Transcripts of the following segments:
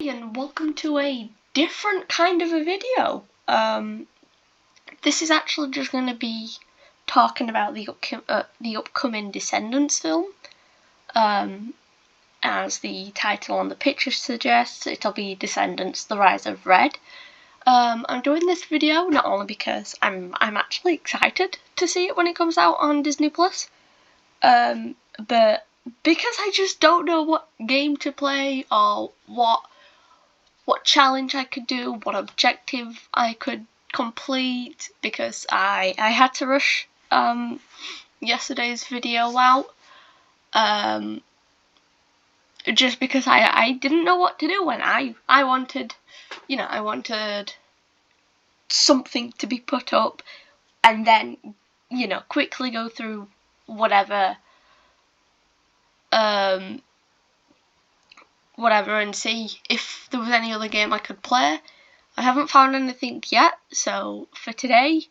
and welcome to a different kind of a video. This is actually just going to be talking about the upcoming Descendants film. As the title on the picture suggests, it'll be Descendants: The Rise of Red. I'm doing this video not only because I'm actually excited to see it when it comes out on Disney Plus, but because I just don't know what game to play or what challenge I could do, what objective I could complete, because I had to rush yesterday's video out, just because I didn't know what to do when I wanted, I wanted something to be put up and then, quickly go through whatever and see if there was any other game I could play. I haven't found anything yet, so for today,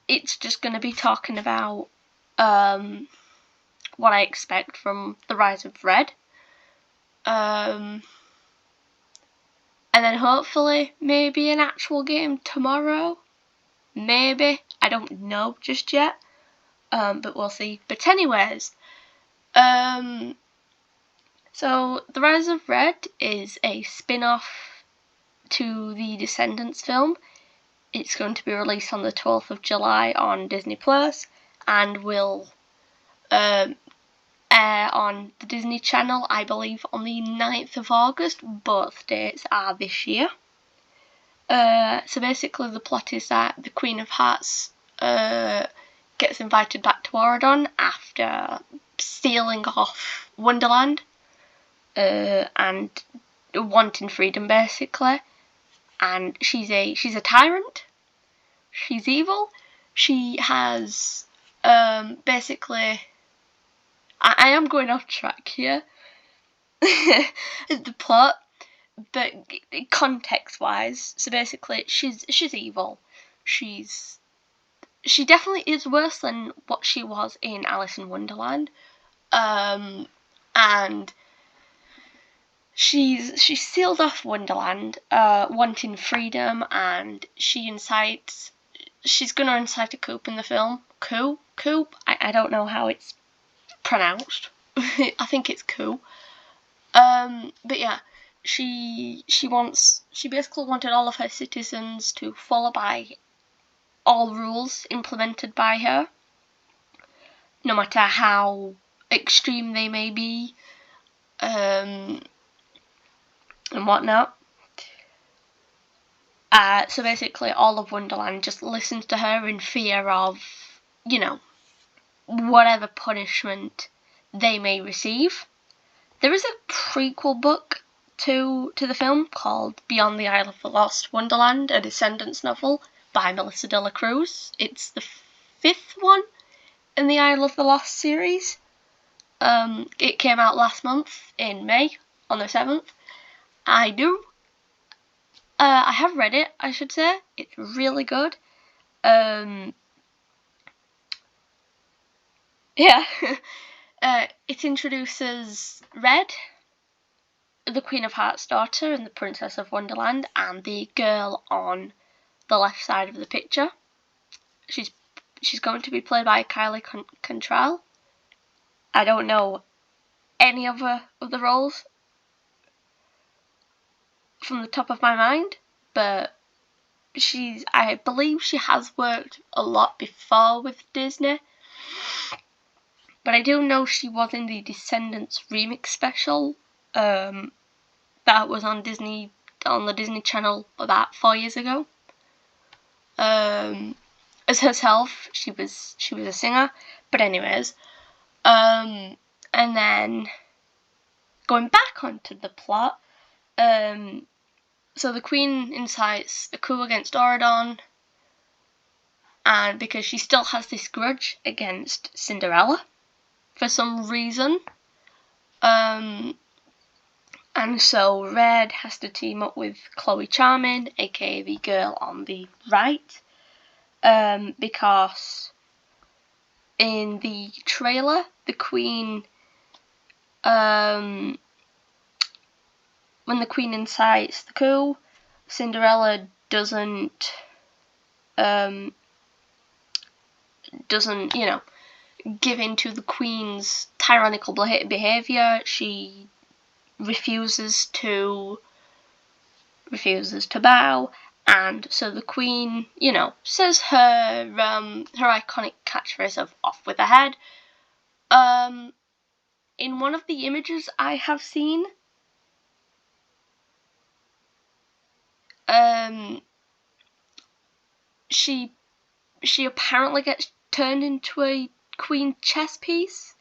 it's just going to be talking about what I expect from The Rise of Red. And then hopefully maybe an actual game tomorrow. Maybe. I don't know just yet. But we'll see. But anyways, so The Rise of Red is a spin-off to the Descendants film. It's going to be released on the 12th of July on Disney Plus and will air on the Disney Channel, I believe, on the 9th of August. Both dates are this year. So basically the plot is that the Queen of Hearts gets invited back to Auradon after stealing off Wonderland and wanting freedom, basically. And she's a tyrant. She's evil. She has basically. I am going off track here. The plot, but context-wise, so basically, she's evil. She definitely is worse than what she was in Alice in Wonderland. And she's sealed off Wonderland, wanting freedom, and she's gonna incite a coup in the film. Coup? I don't know how it's pronounced. I think it's coup. But yeah, she basically wanted all of her citizens to follow by all rules implemented by her, no matter how extreme they may be, and whatnot. So basically all of Wonderland just listens to her in fear of, whatever punishment they may receive. There is a prequel book to the film called Beyond the Isle of the Lost Wonderland, a Descendants novel by Melissa de la Cruz. It's the 5th one in the Isle of the Lost series. It came out last month in May, on the 7th. I have read it, I should say. It's really good. Yeah. It introduces Red, the Queen of Hearts' daughter and the Princess of Wonderland, and the girl on the left side of the picture. She's going to be played by Kylie Contral. I don't know any of the roles from the top of my mind, but I believe she has worked a lot before with Disney. But I do know she was in the Descendants remix special that was on the Disney Channel about 4 years ago. As herself, she was a singer. But anyways, and then going back onto the plot, so the Queen incites a coup against Auradon, and because she still has this grudge against Cinderella for some reason, and so Red has to team up with Chloe Charming, aka the girl on the right, because in the trailer, the Queen was when the Queen incites the coup, Cinderella doesn't give in to the Queen's tyrannical behaviour. She refuses to bow, and so the Queen, says her iconic catchphrase of "off with her head." In one of the images I have seen, she apparently gets turned into a Queen chess piece,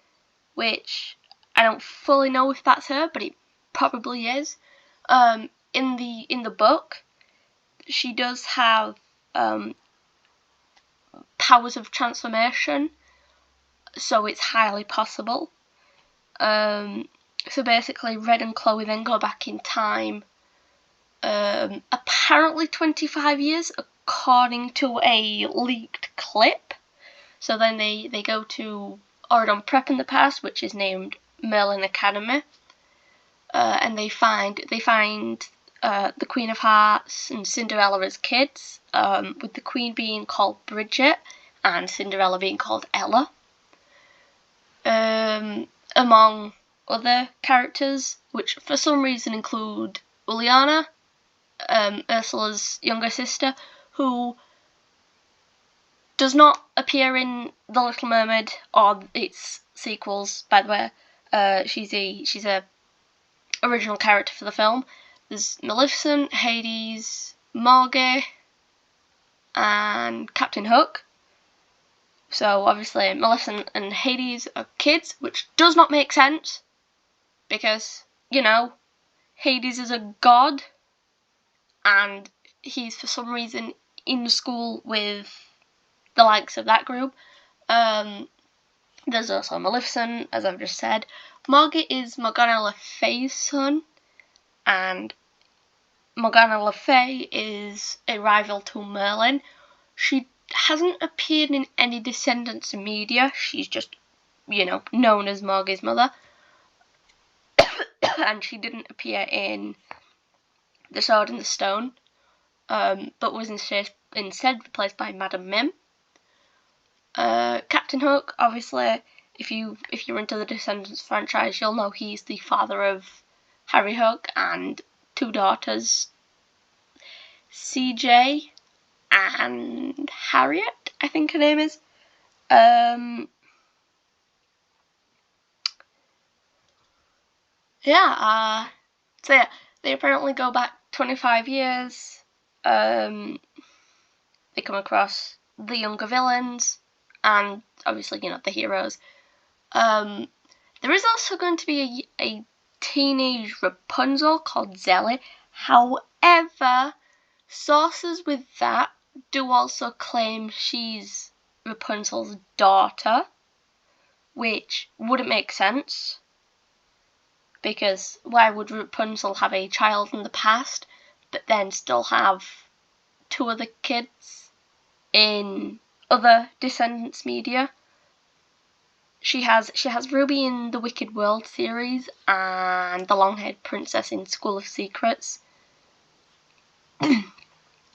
which I don't fully know if that's her, but it probably is. In the book, she does have powers of transformation, so it's highly possible. So basically, Red and Chloe then go back in time, apparently 25 years, according to a leaked clip. So then they go to Oridon Prep in the past, which is named Merlin Academy, and they find the Queen of Hearts and Cinderella as kids, with the Queen being called Bridget and Cinderella being called Ella. Among other characters, which for some reason include Uliana, Ursula's younger sister, who does not appear in The Little Mermaid or its sequels, by the way. She's a original character for the film. There's Maleficent, Hades, Margie, and Captain Hook. So obviously Maleficent and Hades are kids, which does not make sense, because, Hades is a god, and he's for some reason in school with the likes of that group. There's also Maleficent, as I've just said. Margie is Morgana Le Fay's son, and Morgana Le Fay is a rival to Merlin. She hasn't appeared in any Descendants media. She's just, known as Margie's mother. And she didn't appear in The Sword and the Stone, but was instead replaced by Madam Mim. Captain Hook, obviously, if you're into the Descendants franchise, you'll know he's the father of Harry Hook and two daughters, CJ and Harriet, I think her name is. So they apparently go back 25 years. They come across the younger villains, and obviously, the heroes. There is also going to be a teenage Rapunzel called Zelly. However, sources with that do also claim she's Rapunzel's daughter, which wouldn't make sense, because why would Rapunzel have a child in the past, but then still have two other kids in other Descendants media? She has Ruby in the Wicked World series and the long-haired princess in School of Secrets.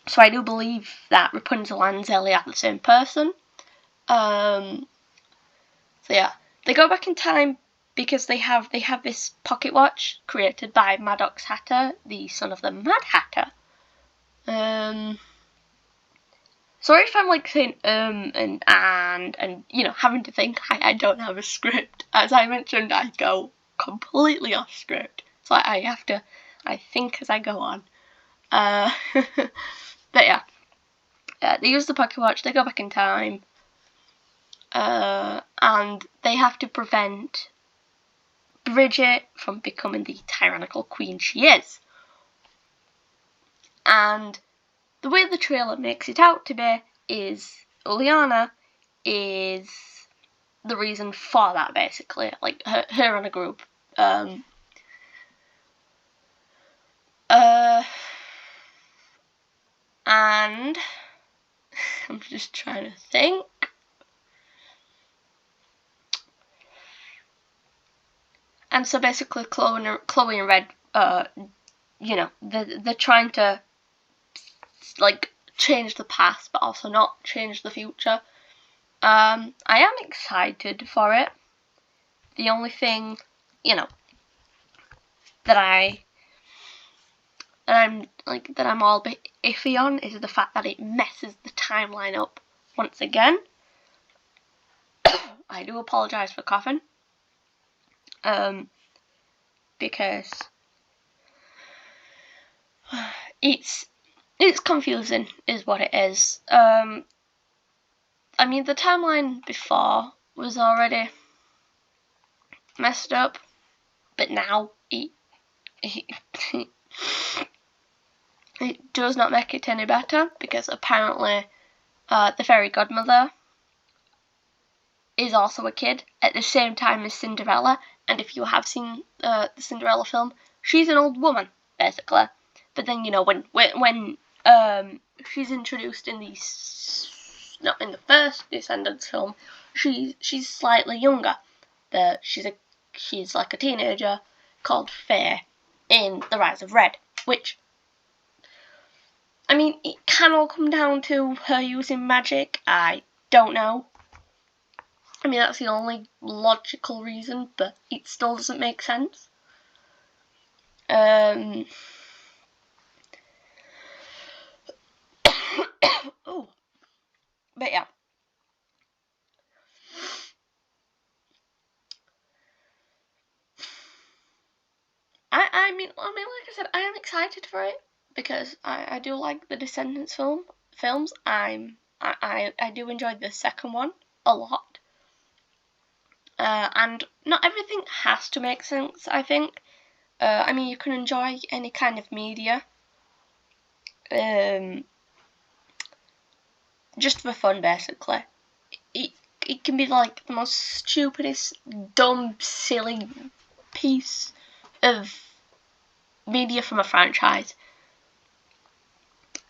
So I do believe that Rapunzel and Zelly are the same person. So yeah, they go back in time because they have this pocket watch created by Maddox Hatter, the son of the Mad Hatter. Sorry if I'm saying and having to think. I don't have a script. As I mentioned, I go completely off script, so I think as I go on. But yeah, they use the pocket watch. They go back in time, and they have to prevent Bridget from becoming the tyrannical queen she is. And the way the trailer makes it out to be is Uliana is the reason for that, basically. Like, her and a group. And I'm just trying to think. And so basically Chloe and Red you know, they're trying to like change the past, but also not change the future. I am excited for it. The only thing, you know, that I'm all a bit iffy on is the fact that it messes the timeline up once again. I do apologise for coughing. Because it's confusing is what it is. I mean, the timeline before was already messed up, but now it does not make it any better, because apparently the fairy godmother is also a kid at the same time as Cinderella, and if you have seen the Cinderella film, she's an old woman, basically. But then, you know, when she's introduced in the first Descendants film, she's slightly younger. She's like a teenager called Faye in The Rise of Red, which, I mean, it can all come down to her using magic. I don't know. I mean, that's the only logical reason, but it still doesn't make sense. Oh. But yeah. I mean, like I said, I am excited for it because I do like the Descendants films. I do enjoy the second one a lot. And not everything has to make sense, I think. I mean, you can enjoy any kind of media. Just for fun, basically. It can be like the most stupidest, dumb, silly piece of media from a franchise.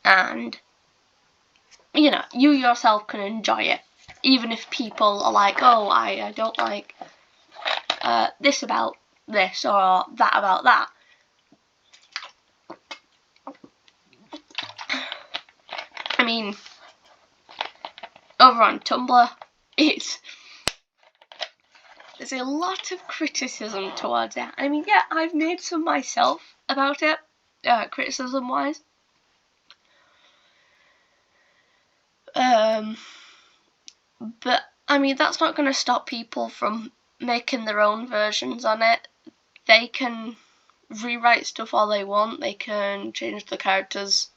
And, you know, you yourself can enjoy it. Even if people are like, oh, I don't like this about this or that about that. I mean, over on Tumblr, there's a lot of criticism towards it. I mean, yeah, I've made some myself about it, criticism-wise. But, I mean, that's not going to stop people from making their own versions on it. They can rewrite stuff all they want. They can change the characters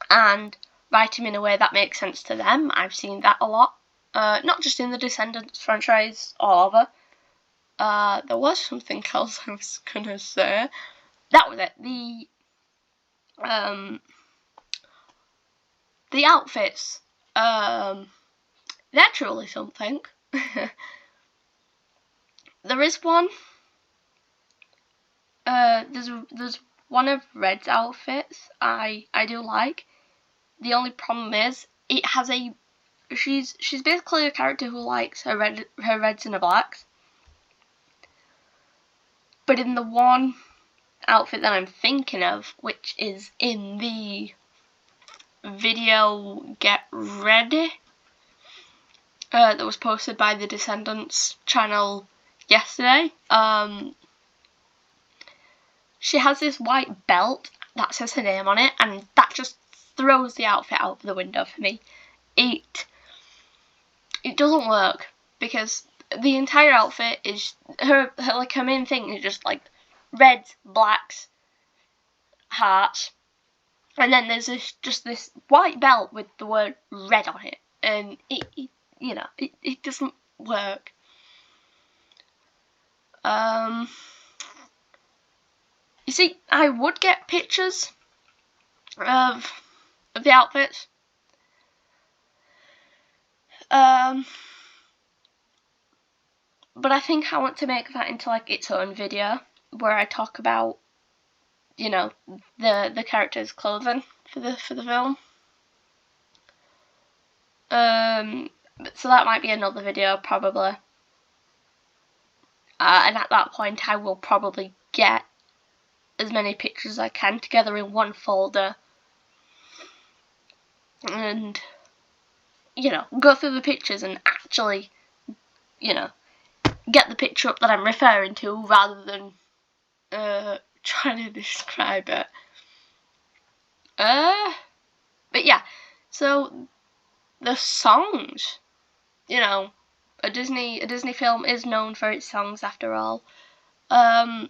and write them in a way that makes sense to them. I've seen that a lot. Not just in the Descendants franchise, all over. There was something else I was gonna say. That was it. The outfits. They're truly something. There is one. There's one of Red's outfits I do like. The only problem is it has she's basically a character who likes her reds and her blacks. But in the one outfit that I'm thinking of, which is in the video Get Ready, that was posted by the Descendants channel yesterday, she has this white belt that says her name on it, and that just throws the outfit out the window for me. It doesn't work, because the entire outfit is her main thing is just like reds, blacks, hearts, and then there's just this white belt with the word red on it, and it doesn't work. You see, I would get pictures of the outfits. But I think I want to make that into like its own video where I talk about, you know, the character's clothing for the film. So that might be another video probably. And at that point I will probably get as many pictures as I can together in one folder and, go through the pictures and actually, get the picture up that I'm referring to rather than trying to describe it. But yeah, so the songs, a Disney film is known for its songs after all. The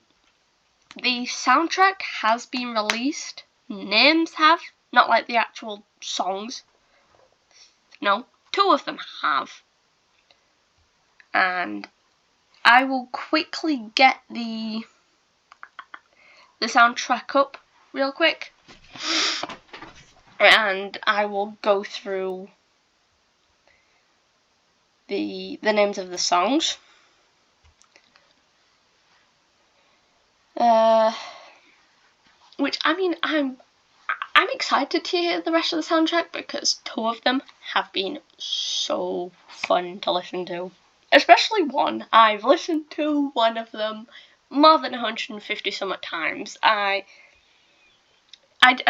soundtrack has been released. Names have, not like the actual songs. No, 2 of them have. And I will quickly get the soundtrack up real quick. And I will go through the names of the songs. Which, I mean, I'm excited to hear the rest of the soundtrack because 2 of them have been so fun to listen to. Especially one. I've listened to one of them more than 150 somewhat times. I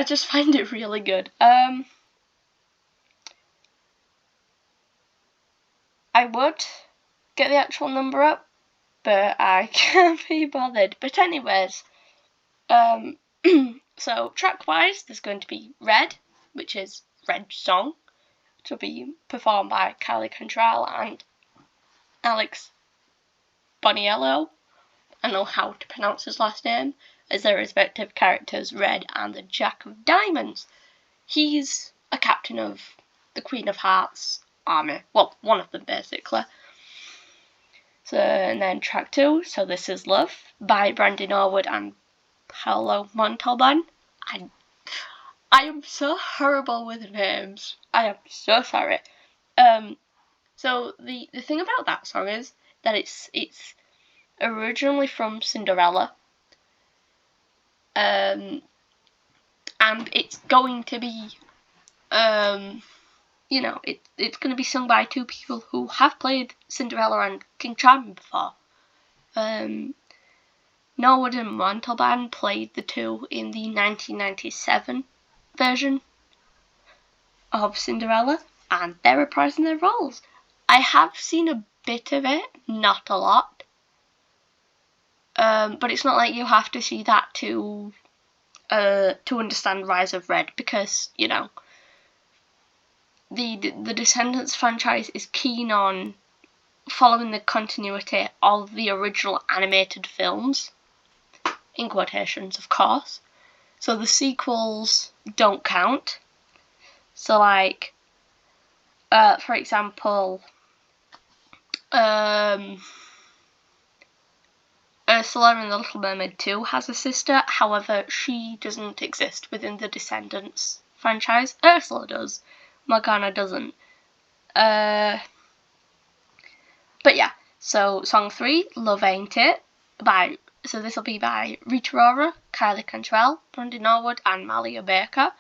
just find it really good. I would get the actual number up, but I can't be bothered. But anyways, so track-wise, there's going to be Red, which is Red's song, which will be performed by Kylie Cantrell and Alex Boniello. I know how to pronounce his last name, as their respective characters Red and the Jack of Diamonds. He's a captain of the Queen of Hearts army. Well, one of them basically. So, and then track 2, So This Is Love, by Brandy Norwood and Paolo Montalban. I am so horrible with names. I am so sorry. So the thing about that song is that it's originally from Cinderella. And it's going to be it's going to be sung by 2 people who have played Cinderella and King Charming before. Norwood and Montalban played the 2 in the 1997 version of Cinderella, and they're reprising their roles. I have seen a bit of it, not a lot, but it's not like you have to see that to understand Rise of Red, because the Descendants franchise is keen on following the continuity of the original animated films, in quotations, of course. So the sequels don't count. So, like, for example, Ursula in The Little Mermaid 2 has a sister. However, she doesn't exist within the Descendants franchise. Ursula does. Morgana doesn't. But yeah, so song 3, Love Ain't It, so this will be by Rita Ora, Kylie Cantrell, Brandy Norwood and Malia Baker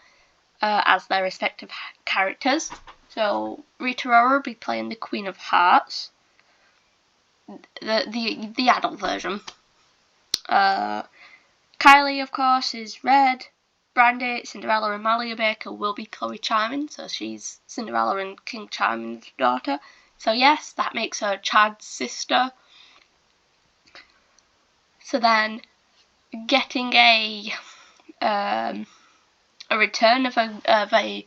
as their respective characters. So Rita Ora will be playing the Queen of Hearts, the adult version. Kylie, of course, is Red. Brandy, Cinderella and Malia Baker will be Chloe Charming, so she's Cinderella and King Charming's daughter. So yes, that makes her Chad's sister. So then, getting a return of a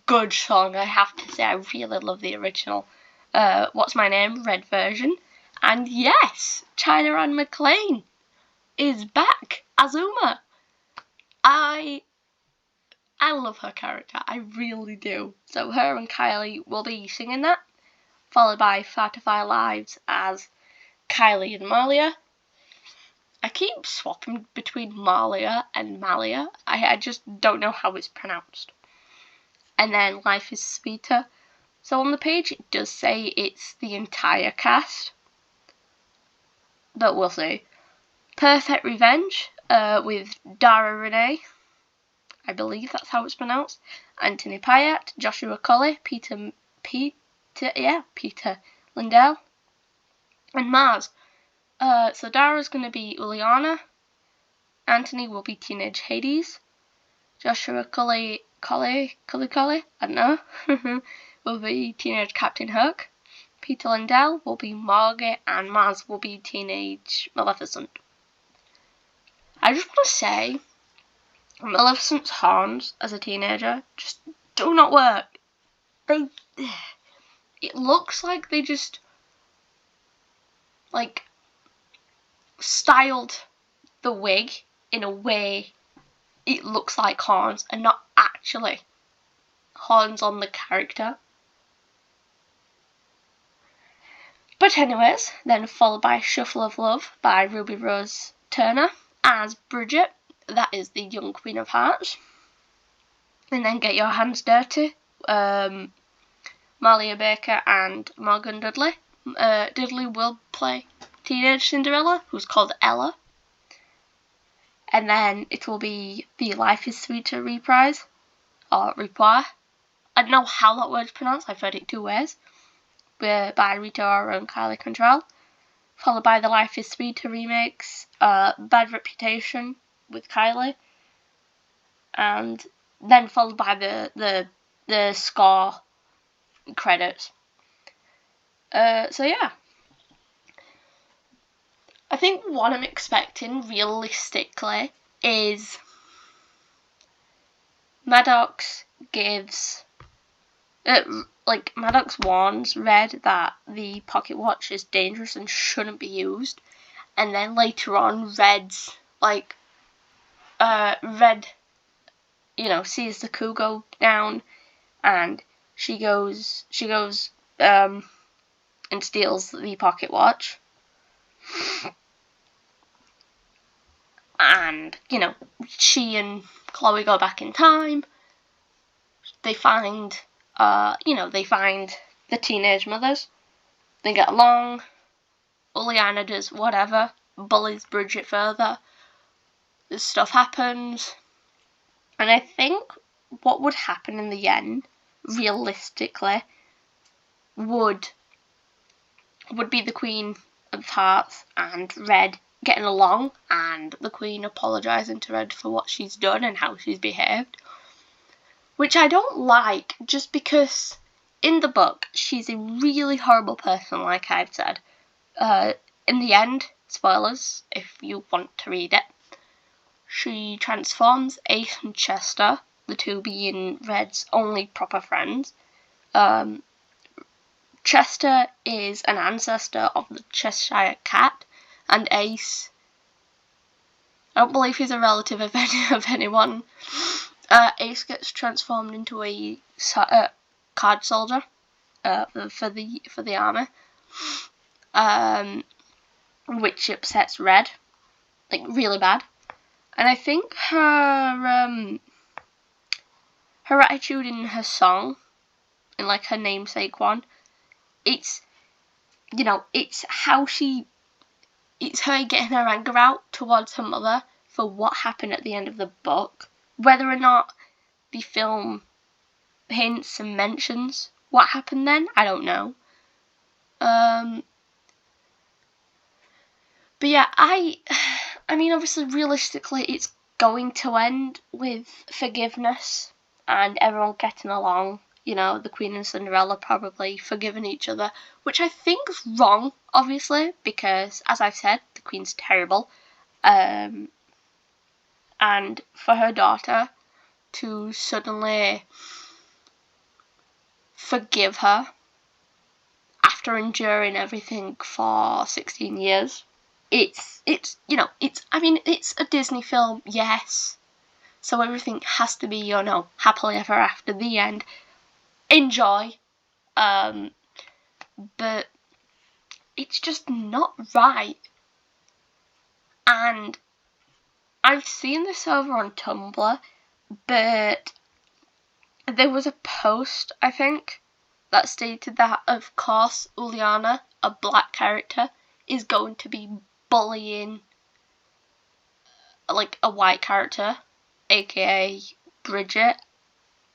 good song, I have to say, I really love the original. What's My Name, Red version, and yes, China Anne McClain is back as Uma. I love her character, I really do. So her and Kylie will be singing that, followed by Fatify Lives as Kylie and Malia. I keep swapping between Malia and Malia. I just don't know how it's pronounced. And then Life is Sweeter. So on the page it does say it's the entire cast, but we'll see. Perfect Revenge with Dara Renee. I believe that's how it's pronounced. Anthony Pyatt, Joshua Colley, Peter Lindell, and Mars. So Dara's going to be Uliana, Anthony will be teenage Hades. Joshua Cully, I don't know, will be teenage Captain Hook. Peter Lindell will be Margit, and Maz will be teenage Maleficent. I just want to say, Maleficent's horns as a teenager just do not work. It looks like they just, like, styled the wig in a way it looks like horns and not actually horns on the character. But anyways, then followed by Shuffle of Love by Ruby Rose Turner as Bridget, that is the young Queen of Hearts. And then Get Your Hands Dirty, Malia Baker and Morgan Dudley. Dudley will play teenage Cinderella, who's called Ella. And then it will be the Life is Sweeter reprise, or reprise. I don't know how that word's pronounced, I've heard it two ways, by Rita Ora and Kylie Control. Followed by the Life is Sweeter remakes, Bad Reputation with Kylie. And then followed by the score credits. So yeah. I think what I'm expecting realistically is Maddox warns Red that the pocket watch is dangerous and shouldn't be used, and then later on Red sees the coup go down, and she goes and steals the pocket watch. And, she and Chloe go back in time. They find the teenage mothers. They get along. Uliana does whatever, bullies Bridget further. This stuff happens. And I think what would happen in the end, realistically, would be the Queen of Hearts and Red getting along, and the Queen apologising to Red for what she's done and how she's behaved. Which I don't like, just because in the book she's a really horrible person, like I've said. In the end, spoilers if you want to read it, she transforms Ace and Chester, the two being Red's only proper friends. Chester is an ancestor of the Cheshire Cat, and Ace, I don't believe he's a relative of anyone. Ace gets transformed into a card soldier for the army, which upsets Red, really bad. And I think her attitude in her song, in her namesake one, it's her getting her anger out towards her mother for what happened at the end of the book. Whether or not the film hints and mentions what happened then, I don't know. But yeah, I mean, obviously, realistically, it's going to end with forgiveness and everyone getting along. The Queen and Cinderella probably forgiving each other, which I think is wrong, obviously, because, as I've said, the Queen's terrible. And for her daughter to suddenly forgive her after enduring everything for 16 years, it's a Disney film, yes, so everything has to be, happily ever after the end. Enjoy, but it's just not right. And I've seen this over on Tumblr, but there was a post, I think, that stated that, of course, Uliana, a black character, is going to be bullying a white character, aka Bridget,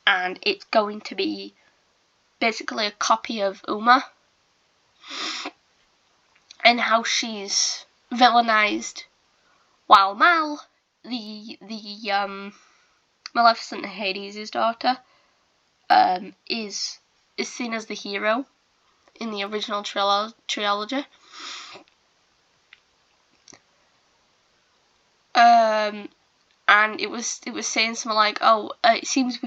and it's going to be basically a copy of Uma, and how she's villainized, while Mal the Maleficent, Hades' daughter, is seen as the hero in the original trilogy. And it was saying something like, "Oh, it seems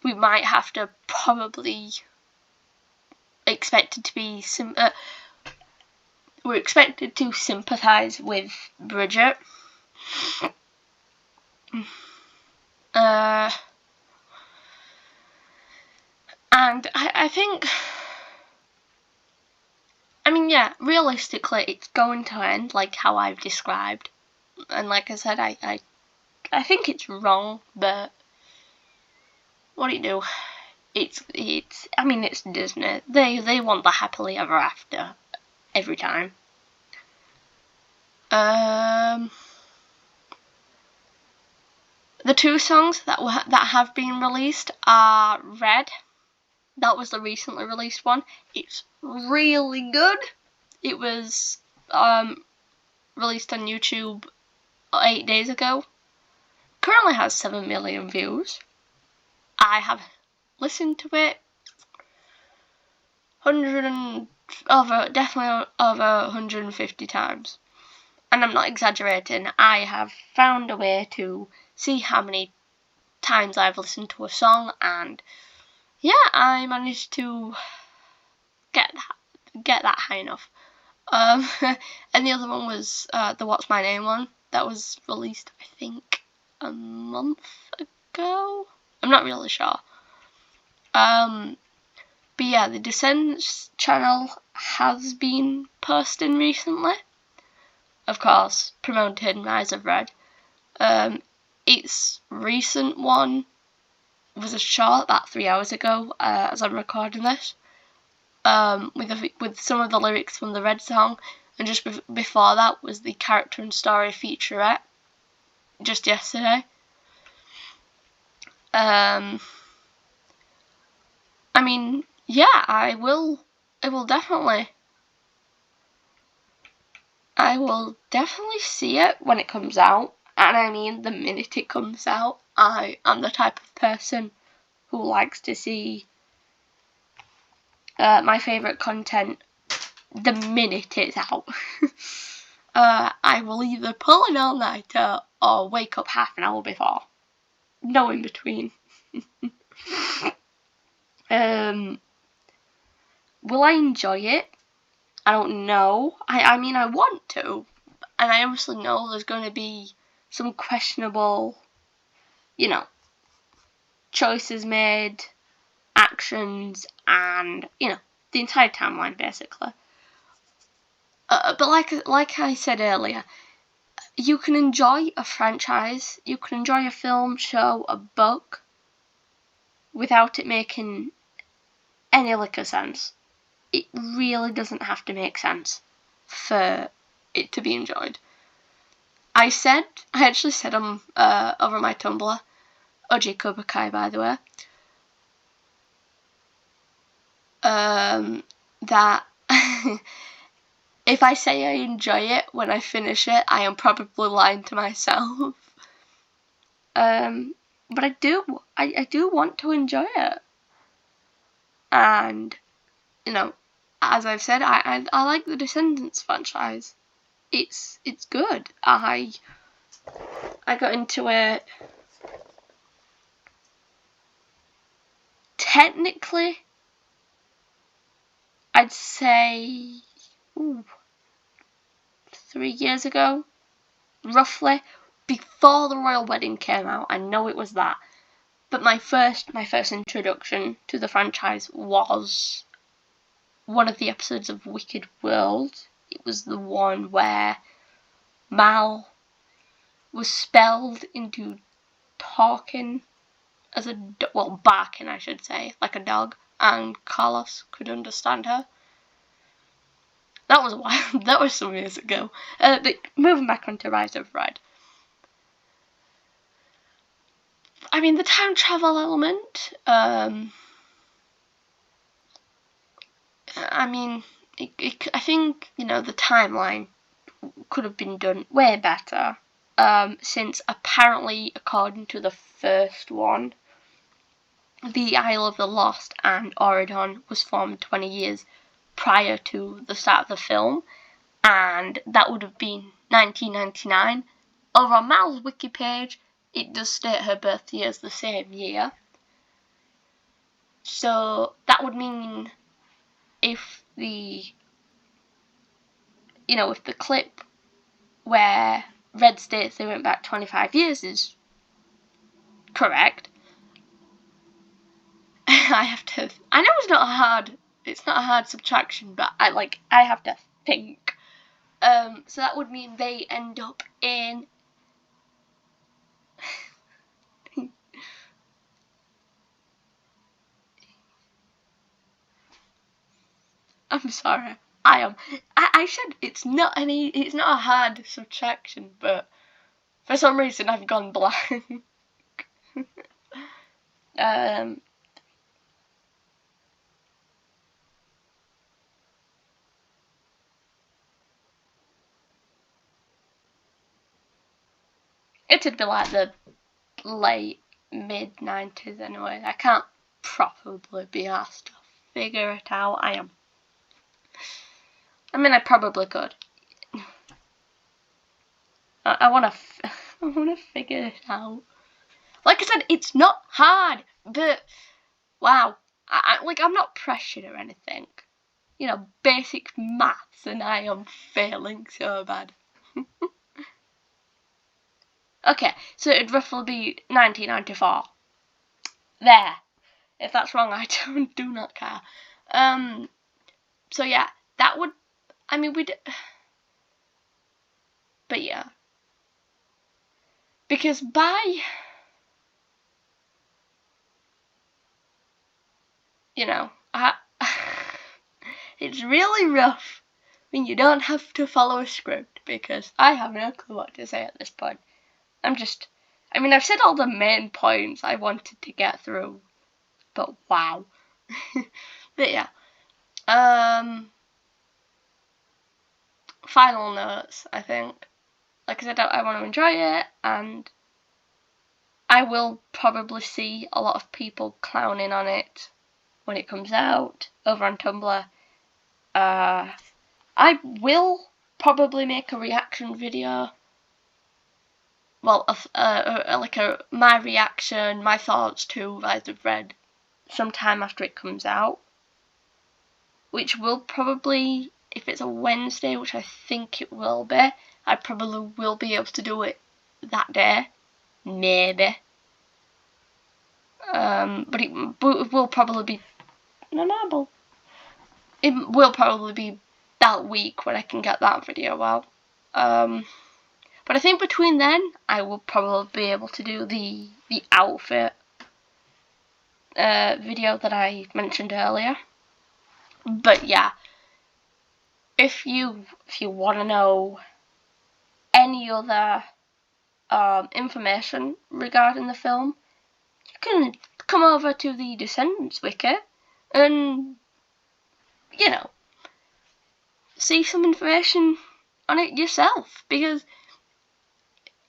we might have to probably expected to be we're expected to sympathise with Bridget." And I think, I mean, yeah, realistically, it's going to end like how I've described. And like I said, I think it's wrong, but what do you do? It's I mean, it's Disney. They want the happily ever after every time. The 2 songs that have been released are Red. That was the recently released one. It's really good. It was released on YouTube 8 days ago. Currently has 7 million views. I have listened to it definitely over 150 times. And I'm not exaggerating. I have found a way to see how many times I've listened to a song, and yeah, I managed to get that high enough. And the other one was the What's My Name one. That was released, I think, a month ago. I'm not really sure. But yeah, the Descendants channel has been posting recently. Of course, promoting Rise of Red. Its recent one was a short about 3 hours ago, as I'm recording this. With some of the lyrics from the Red song, and just before that was the character and story featurette, just yesterday. I mean, yeah, I will definitely see it when it comes out, and I mean the minute it comes out. I am the type of person who likes to see my favourite content the minute it's out. I will either pull an all-nighter or wake up half an hour before. No in between. Will I enjoy it? I don't know. I mean, I want to. And I obviously know there's going to be some questionable, choices made, actions, and, the entire timeline, basically. But like I said earlier, you can enjoy a franchise, you can enjoy a film, show, a book, without it making any lick of sense. It really doesn't have to make sense for it to be enjoyed. I actually said on over my Tumblr, OJ Cobra Kai, by the way, that if I say I enjoy it when I finish it, I am probably lying to myself. But I do want to enjoy it, and as I've said, I like the Descendants franchise. It's good. I got into it technically, I'd say 3 years ago, roughly, before the Royal Wedding came out. I know it was that. But my first introduction to the franchise was one of the episodes of Wicked World. It was the one where Mal was spelled into talking as barking, I should say, like a dog, and Carlos could understand her. That was a while. That was some years ago. But moving back onto Rise of Red. I mean, the time travel element. I mean, I think the timeline could have been done way better. since apparently, according to the first one, the Isle of the Lost and Oregon was formed 20 years prior to the start of the film, and that would have been 1999. Over on Mal's wiki page, it does state her birth year as the same year. So that would mean if the clip where Red states they went back 25 years is correct, I know it's not a hard subtraction, but I have to think. So that would mean they end up in I'm sorry. I said it's not a hard subtraction, but for some reason I've gone blank. It'd be like the late mid-90s anyway. I can't probably be asked to figure it out. I mean, I probably could. I want to figure it out. Like I said, it's not hard, but wow, I'm not pressured or anything. Basic maths, and I am failing so bad. Okay, so it'd roughly be 1994. There. If that's wrong, I do not care. So yeah, that would, we'd, but yeah. Because it's really rough when you don't have to follow a script, because I have no clue what to say at this point. I've said all the main points I wanted to get through, but wow. But yeah. Final notes, I think. Like I said, I want to enjoy it, and I will probably see a lot of people clowning on it when it comes out over on Tumblr. I will probably make a reaction video. Well, my reaction, my thoughts to Rise of Red sometime after it comes out, which will probably, if it's a Wednesday, which I think it will be, I probably will be able to do it that day, maybe. But it will probably be It will probably be that week when I can get that video out. But I think between then, I will probably be able to do the outfit video that I mentioned earlier. But yeah, if you want to know any other information regarding the film, you can come over to the Descendants wiki and see some information on it yourself, because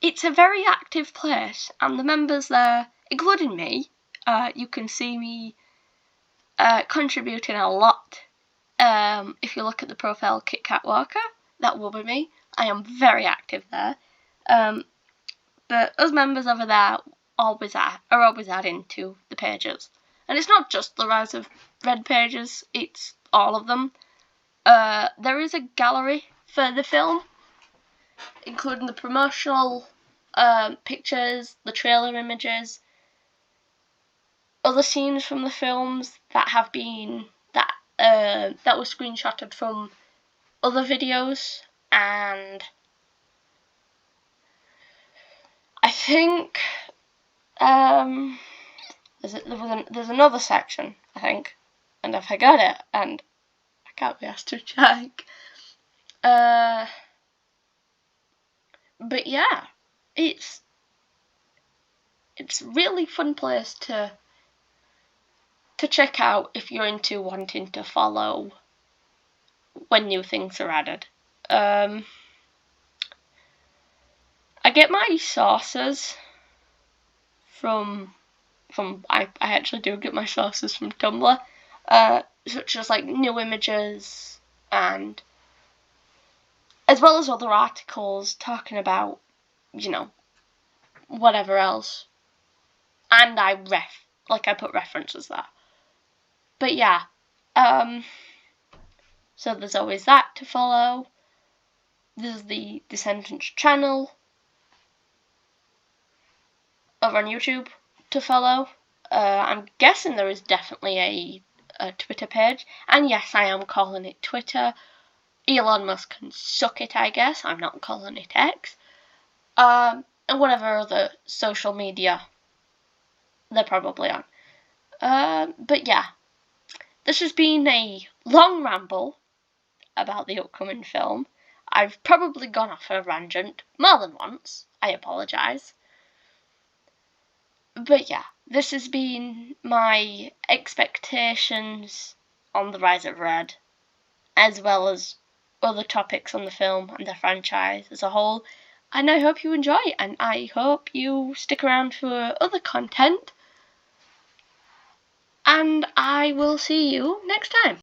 it's a very active place, and the members there, including me, you can see me contributing a lot. If you look at the profile Kit Kat Walker, that will be me. I am very active there. But us members over there are always adding to the pages. And it's not just the Rise of Red pages, it's all of them. There is a gallery for the film, including the promotional pictures, the trailer images, other scenes from the films that have been that were screenshotted from other videos, and I think there's another section, I think, and I forgot it, and I can't be asked to check. But yeah, it's really fun place to check out if you're into wanting to follow when new things are added. I I get my sources from I actually do get my sources from Tumblr, such as like New Images, and as well as other articles talking about, whatever else. And I put references there. But yeah, so there's always that to follow. There's the Descendants channel over on YouTube to follow. I'm guessing there is definitely a Twitter page. And yes, I am calling it Twitter. Elon Musk can suck it, I guess. I'm not calling it X. And whatever other social media they're probably on. But yeah, this has been a long ramble about the upcoming film. I've probably gone off a rangent more than once. I apologise. But yeah, this has been my expectations on The Rise of Red, as well as other topics on the film and the franchise as a whole. And I hope you enjoy, and I hope you stick around for other content. And I will see you next time.